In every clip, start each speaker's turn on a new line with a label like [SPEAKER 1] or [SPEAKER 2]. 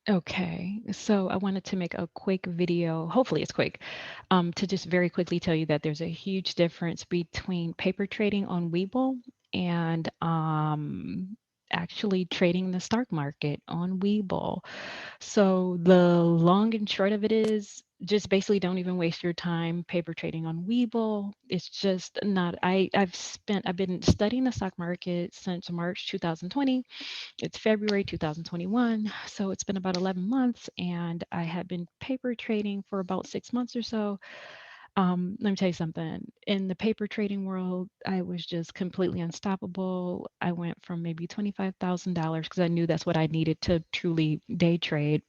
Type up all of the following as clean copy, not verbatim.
[SPEAKER 1] Okay, so I wanted to make a quick video, hopefully it's quick, to just very quickly tell you that there's a huge difference between paper trading on Webull and actually trading the stock market on Webull. So the long and short of it is just basically don't even waste your time paper trading on Webull. It's just not, I've been studying the stock market since March 2020. It's February 2021, so it's been about 11 months, and I had been paper trading for about 6 months or so. Let me tell you something. In the paper trading world, I was just completely unstoppable. I went from maybe $25,000 because I knew that's what I needed to truly day trade,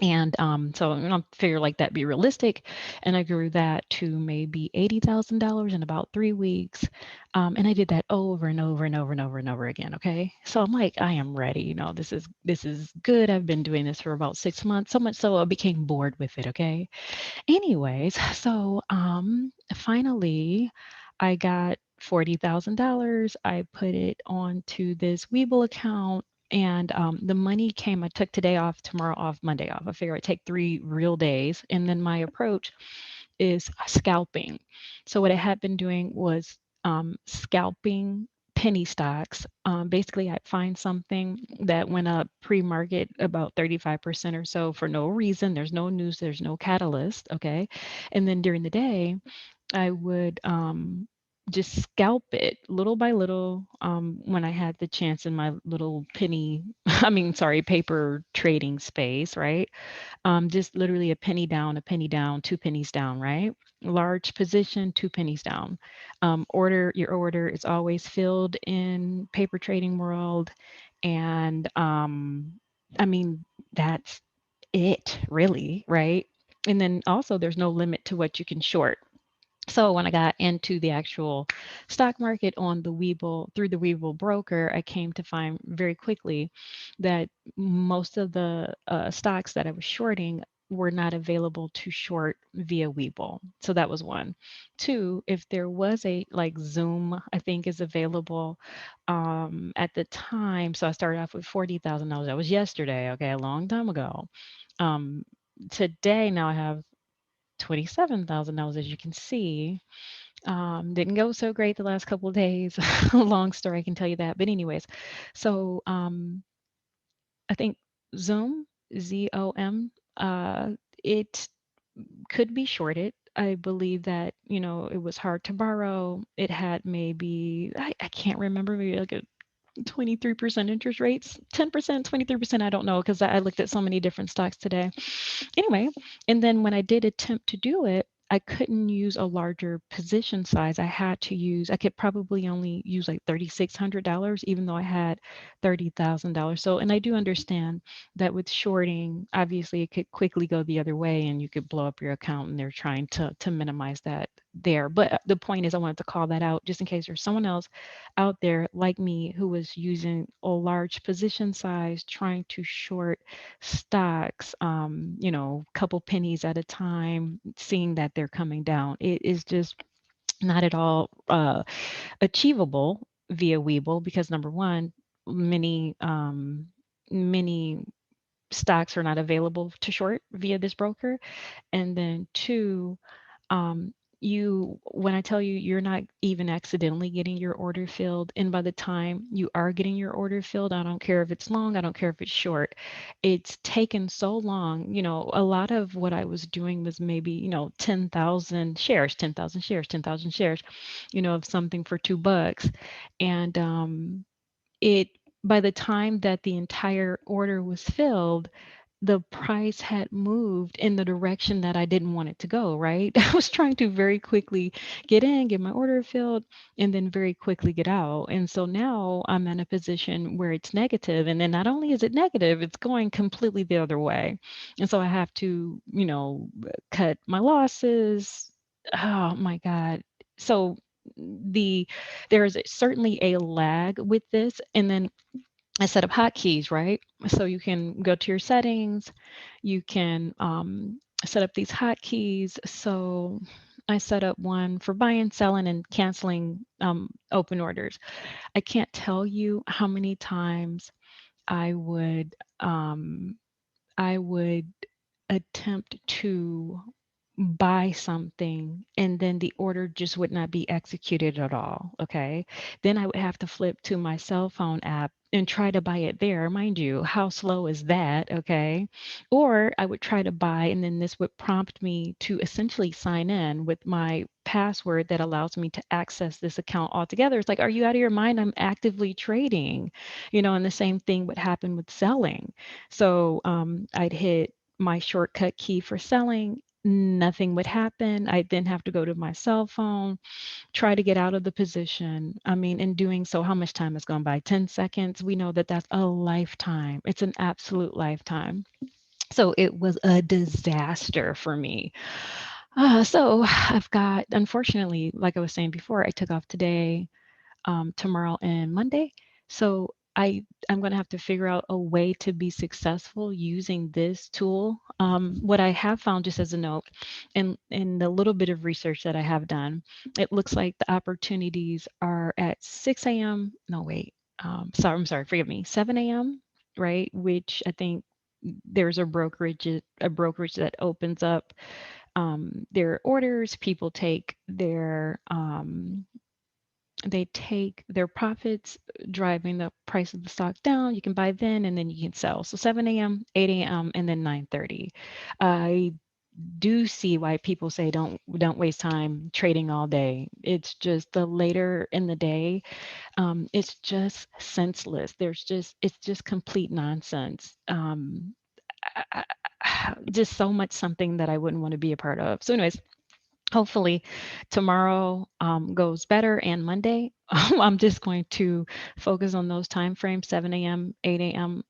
[SPEAKER 1] and so I figure like that be realistic. And I grew that to maybe $80,000 in about 3 weeks. And I did that over and over and over and over and over again. Okay. So I'm like, I am ready. This is good. I've been doing this for about 6 months, so much so I became bored with it. Okay. Anyways, so finally I got $40,000. I put it onto this Webull account, and the money came. I took today off, tomorrow off, Monday off. I figure I'd take 3 real days. And then my approach is scalping. So what I had been doing was scalping penny stocks. Basically, I'd find something that went up pre-market about 35% or so for no reason. There's no news, there's no catalyst. Okay. And then during the day, I would just scalp it little by little when I had the chance in my little penny, I mean, sorry, paper trading space, right? Just literally a penny down, 2 pennies down, right? Large position, 2 pennies down. Your order is always filled in paper trading world. And I mean, that's it really, right? And then also there's no limit to what you can short. So when I got into the actual stock market on the Webull through the Webull broker, I came to find very quickly that most of the stocks that I was shorting were not available to short via Webull. So that was one. Two, if there was a like Zoom, I think is available at the time. So I started off with $40,000. That was yesterday, okay, a long time ago. Um, Today, now I have $27,000, as you can see. Didn't go so great the last couple of days. Long story, I can tell you that. But anyways, so I think Zoom, ZOM, it could be shorted. I believe that, it was hard to borrow. It had maybe, I can't remember, maybe like a 23% interest rates, 10%, 23%, I don't know, because I looked at so many different stocks today. Anyway, and then when I did attempt to do it, I couldn't use a larger position size. I could probably only use like $3,600, even though I had $30,000. So, and I do understand that with shorting, obviously it could quickly go the other way and you could blow up your account, and they're trying to minimize that there. But the point is, I wanted to call that out just in case there's someone else out there like me who was using a large position size trying to short stocks, couple pennies at a time, seeing that they're coming down. It is just not at all achievable via Webull because number one, many stocks are not available to short via this broker, and then two, um, when I tell you you're not even accidentally getting your order filled, and by the time you are getting your order filled, I don't care if it's long, I don't care if it's short, it's taken so long. A lot of what I was doing was maybe 10,000 shares, 10,000 shares, 10,000 shares, of something for $2, and it by the time that the entire order was filled, the price had moved in the direction that I didn't want it to go, right? I was trying to very quickly get in, get my order filled, and then very quickly get out. And so now I'm in a position where it's negative. And then not only is it negative, it's going completely the other way. And so I have to, cut my losses. Oh my God. So there is certainly a lag with this. And then I set up hotkeys, right? So you can go to your settings, you can set up these hotkeys. So I set up one for buying, selling, and canceling open orders. I can't tell you how many times I would I would attempt to buy something and then the order just would not be executed at all. Okay. Then I would have to flip to my cell phone app and try to buy it there. Mind you, how slow is that? Okay. Or I would try to buy, and then this would prompt me to essentially sign in with my password that allows me to access this account altogether. It's like, are you out of your mind? I'm actively trading, and the same thing would happen with selling. So I'd hit my shortcut key for selling, nothing would happen. I'd then have to go to my cell phone, try to get out of the position. I mean, in doing so, how much time has gone by? 10 seconds. We know that that's a lifetime. It's an absolute lifetime. So it was a disaster for me. So I've got, unfortunately, like I was saying before, I took off today, tomorrow and Monday. So I'm going to have to figure out a way to be successful using this tool. What I have found, just as a note, in the little bit of research that I have done, it looks like the opportunities are at 6 a.m. No, wait. Sorry, I'm sorry. Forgive me. 7 a.m. Right, which I think there's a brokerage that opens up their orders. People take their profits, driving the price of the stock down. You can buy then and then you can sell. So 7 a.m., 8 a.m., and then 9:30. I do see why people say don't waste time trading all day. It's just the later in the day, it's just senseless. It's just complete nonsense. Just so much something that I wouldn't want to be a part of. So, anyways, hopefully tomorrow goes better and Monday. I'm just going to focus on those time frames, 7 a.m., 8 a.m.,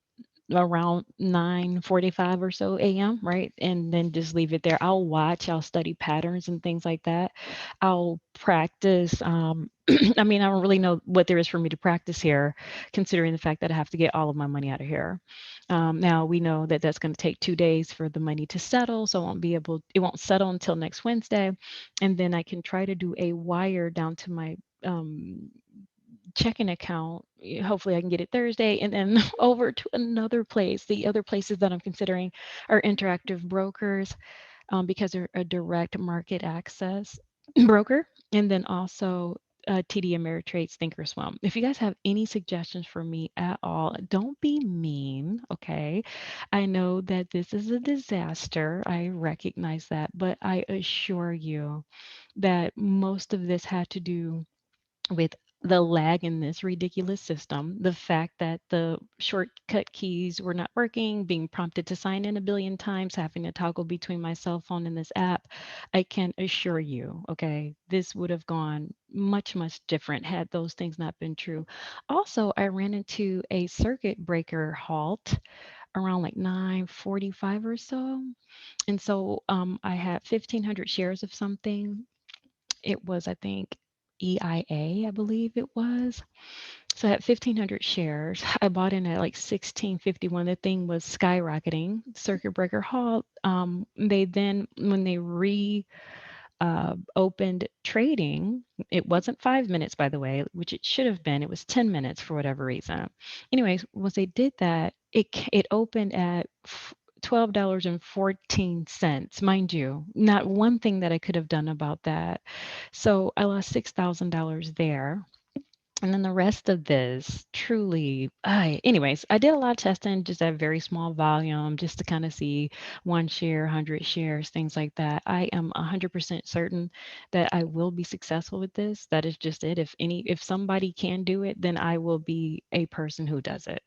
[SPEAKER 1] around 9:45 or so a.m., right? And then just leave it there. I'll study patterns and things like that. I'll practice. I mean, I don't really know what there is for me to practice here, considering the fact that I have to get all of my money out of here. Now we know that that's going to take 2 days for the money to settle, so it won't settle until next Wednesday, and then I can try to do a wire down to my checking account. Hopefully, I can get it Thursday, and then over to another place. The other places that I'm considering are interactive brokers, because they're a direct market access broker, and then also TD Ameritrade's Thinkorswim. If you guys have any suggestions for me at all, don't be mean, okay? I know that this is a disaster. I recognize that, but I assure you that most of this had to do with the lag in this ridiculous system, the fact that the shortcut keys were not working, being prompted to sign in a billion times, having to toggle between my cell phone and this app. I can assure you, okay, this would have gone much, much different had those things not been true. Also, I ran into a circuit breaker halt around like 9:45 or so. And so I had 1,500 shares of something. It was, I think, EIA, I believe it was. So I had 1,500 shares. I bought in at like 16.51. The thing was skyrocketing. Circuit breaker halt. They then, when they opened trading, it wasn't 5 minutes, by the way, which it should have been. It was 10 minutes for whatever reason. Anyways, once they did that, it opened at $12.14. Mind you, not one thing that I could have done about that. So I lost $6,000 there. And then the rest of this truly, anyways, I did a lot of testing just at very small volume, just to kind of see one share, 100 shares, things like that. I am 100% certain that I will be successful with this. That is just it. If somebody can do it, then I will be a person who does it.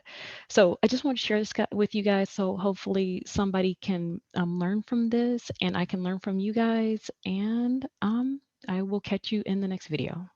[SPEAKER 1] So I just want to share this with you guys. So hopefully somebody can learn from this, and I can learn from you guys. And I will catch you in the next video.